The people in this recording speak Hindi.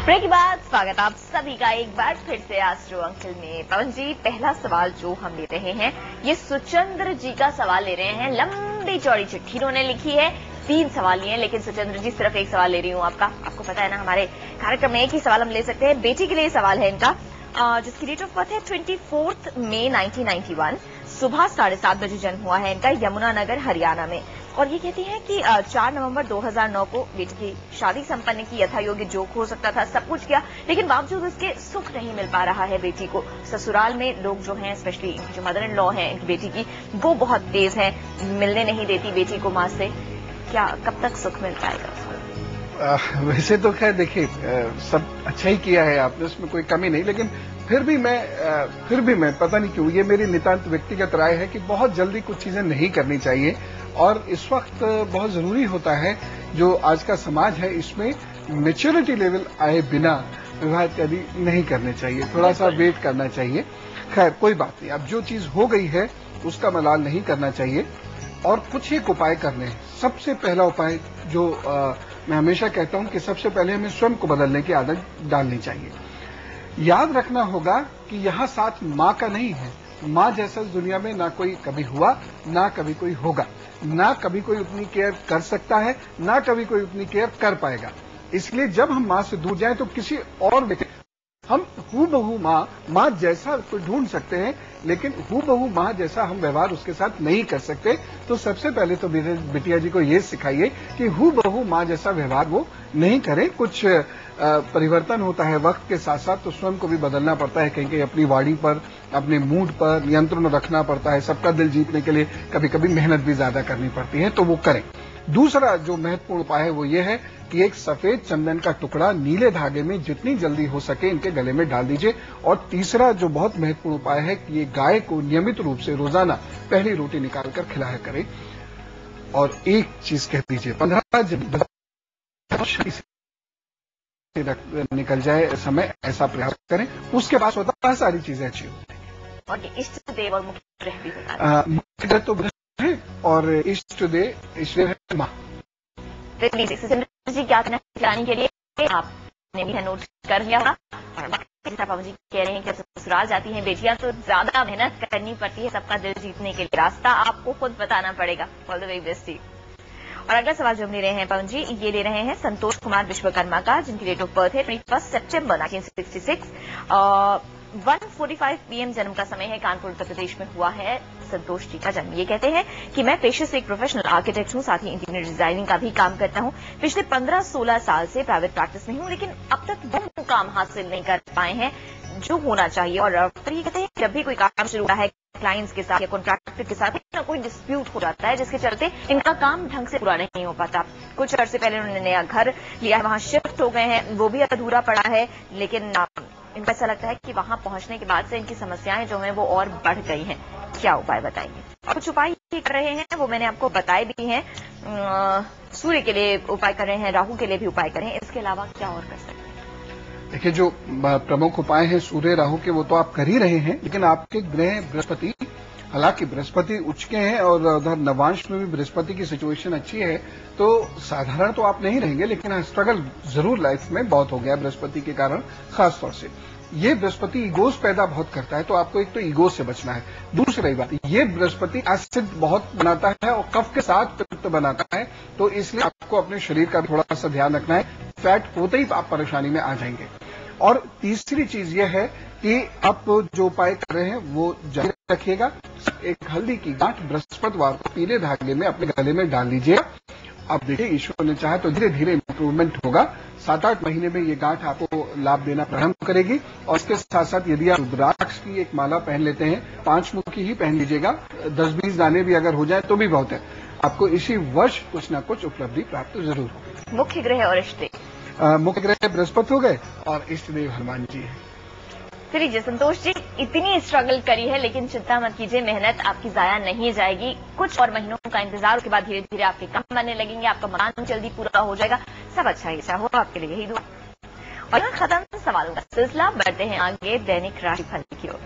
ब्रेक के बाद स्वागत आप सभी का एक बार फिर से एस्ट्रो अंकल में। पवन जी, पहला सवाल जो हम ले रहे हैं ये सुचंद्र जी का सवाल ले रहे हैं। लंबी चौड़ी चिट्ठी इन्होंने लिखी है, 3 सवाल लिए हैं, लेकिन सुचंद्र जी सिर्फ एक सवाल ले रही हूँ आपको पता है ना, हमारे कार्यक्रम में एक ही सवाल हम ले सकते हैं। बेटी के लिए सवाल है इनका, जिसकी डेट ऑफ बर्थ है 24 मई 1991। सुबह 7:30 बजे जन्म हुआ है इनका, यमुनानगर हरियाणा में। और ये कहती हैं कि 4 नवंबर 2009 को बेटी की शादी संपन्न की, यथा योग्य जो हो सकता था सब कुछ किया, लेकिन बावजूद उसके सुख नहीं मिल पा रहा है बेटी को। ससुराल में लोग जो हैं, स्पेशली जो मदर इन लॉ हैं इनकी बेटी की, वो बहुत तेज है, मिलने नहीं देती बेटी को मां से। क्या कब तक सुख मिल पाएगा? वैसे तो खैर देखिए, सब अच्छा ही किया है आपने, उसमें कोई कमी नहीं, लेकिन फिर भी मैं पता नहीं क्यों, ये मेरी नितांत व्यक्तिगत राय है कि बहुत जल्दी कुछ चीजें नहीं करनी चाहिए। और इस वक्त बहुत जरूरी होता है, जो आज का समाज है इसमें मैच्योरिटी लेवल आए बिना विवाह इत्यादि नहीं करने चाहिए, थोड़ा सा वेट करना चाहिए। खैर कोई बात नहीं, अब जो चीज हो गई है उसका मलाल नहीं करना चाहिए और कुछ एक उपाय करने हैं। सबसे पहला उपाय जो मैं हमेशा कहता हूं कि सबसे पहले हमें स्वयं को बदलने की आदत डालनी चाहिए। याद रखना होगा कि यहां साथ मां का नहीं है। मां जैसा इस दुनिया में ना कोई कभी हुआ, ना कभी कोई होगा, ना कभी कोई उतनी केयर कर सकता है, ना कभी कोई उतनी केयर कर पाएगा। इसलिए जब हम मां से दूर जाएं तो किसी और व्यक्ति, हम हूबहू मां जैसा कोई ढूंढ सकते हैं, लेकिन हूबहू मां जैसा हम व्यवहार उसके साथ नहीं कर सकते। तो सबसे पहले तो बिटिया जी को ये सिखाइए कि हूबहू मां जैसा व्यवहार वो नहीं करें। कुछ परिवर्तन होता है वक्त के साथ साथ, तो स्वयं को भी बदलना पड़ता है। कहीं कहीं अपनी वाणी पर, अपने मूड पर नियंत्रण रखना पड़ता है। सबका दिल जीतने के लिए कभी कभी मेहनत भी ज्यादा करनी पड़ती है, तो वो करें। दूसरा जो महत्वपूर्ण उपाय है वो ये है कि एक सफेद चंदन का टुकड़ा नीले धागे में जितनी जल्दी हो सके इनके गले में डाल दीजिए। और तीसरा जो बहुत महत्वपूर्ण उपाय है कि ये गाय को नियमित रूप से रोजाना पहली रोटी निकालकर खिलाया करें। और एक चीज कह दीजिए, 15 जब निकल जाए समय, ऐसा प्रयास करें। उसके बाद स्वतः सारी चीजें अच्छी होती हैं। और इष्ट देव और मुख्य ग्रह भी बता दें। मुख्य ग्रह तो बृहस्पति है और इष्ट देव है मां। जी क्या खिलाने के लिए आपने भी नोट कर लिया होगा। और पवन जी कह रहे हैं कि ससुराल जाती हैं बेटियां तो ज्यादा मेहनत करनी पड़ती है सबका दिल जीतने के लिए, रास्ता आपको खुद बताना पड़ेगा। All the very best. और अगला सवाल जो हम ले रहे हैं पवन जी, ये ले रहे हैं संतोष कुमार विश्वकर्मा का, जिनकी डेट ऑफ बर्थ है 21 सितंबर 1966। 1:45 PM जन्म का समय है, कानपुर उत्तर प्रदेश में हुआ है संतोष जी का जन्म। ये कहते हैं कि मैं पेशे से एक प्रोफेशनल आर्किटेक्ट हूं, साथ ही इंटीरियर डिजाइनिंग का भी काम करता हूं। पिछले 15-16 साल से प्राइवेट प्रैक्टिस में हूं, लेकिन अब तक वो मुकाम हासिल नहीं कर पाए हैं जो होना चाहिए। और फिर ये कहते हैं जब भी कोई काम शुरू होता है क्लाइंट्स के साथ या कॉन्ट्रैक्टर के साथ ना कोई डिस्प्यूट हो जाता है, जिसके चलते इनका काम ढंग से पूरा नहीं हो पाता। कुछ अर्से पहले उन्होंने नया घर लिया है, वहां शिफ्ट हो गए हैं, वो भी अधूरा पड़ा है, लेकिन इनको ऐसा लगता है कि वहां पहुंचने के बाद से इनकी समस्याएं जो हैं वो और बढ़ गई हैं। क्या उपाय बताएंगे? और कुछ उपाय कर रहे हैं वो मैंने आपको बताए भी हैं। सूर्य के लिए उपाय कर रहे हैं, राहु के लिए भी उपाय करें, इसके अलावा क्या और कर सकते हैं? देखिए, जो प्रमुख उपाय हैं सूर्य राहु के वो तो आप कर ही रहे हैं, लेकिन आपके ग्रह बृहस्पति, हालांकि बृहस्पति उच्च के हैं और उधर नवांश में भी बृहस्पति की सिचुएशन अच्छी है, तो साधारण तो आप नहीं रहेंगे, लेकिन स्ट्रगल जरूर लाइफ में बहुत हो गया बृहस्पति के कारण। खासतौर से ये बृहस्पति ईगोस पैदा बहुत करता है, तो आपको एक तो ईगो से बचना है। दूसरी बात, ये बृहस्पति एसिड बहुत बनाता है और कफ के साथ पित्त बनाता है, तो इसलिए आपको अपने शरीर का थोड़ा सा ध्यान रखना है। फैट होते ही आप परेशानी में आ जाएंगे। और तीसरी चीज यह है कि आप जो उपाय कर रहे हैं वो जारी रखिएगा। एक हल्दी की गांठ बृहस्पतिवार को पीले धागे में अपने गले में डाल लीजिएगा। अब देखिए, ईश्वर ने चाहा तो धीरे धीरे इंप्रूवमेंट होगा। 7-8 महीने में ये गांठ आपको लाभ देना प्रारंभ करेगी। और इसके साथ साथ यदि आप रुद्राक्ष की एक माला पहन लेते हैं, 5 मुखी ही पहन लीजिएगा, 10-20 दाने भी अगर हो जाए तो भी बहुत है। आपको इसी वर्ष कुछ न कुछ उपलब्धि प्राप्त जरूर होगी। मुख्य ग्रह और इष्ट देव? मुख्य ग्रह बृहस्पति हो गए और इष्ट देव हनुमान जी है। चलिए संतोष जी, इतनी स्ट्रगल करी है, लेकिन चिंता मत कीजिए, मेहनत आपकी जाया नहीं जाएगी। कुछ और महीनों का इंतजार, उसके बाद धीरे धीरे आपके काम बनने लगेंगे, आपका मकान जल्दी पूरा हो जाएगा। सब अच्छा ही हो, आपके लिए यही दुआ। और खत्म सवालों का सिलसिला, बढ़ते हैं आगे दैनिक राशिफल की ओर।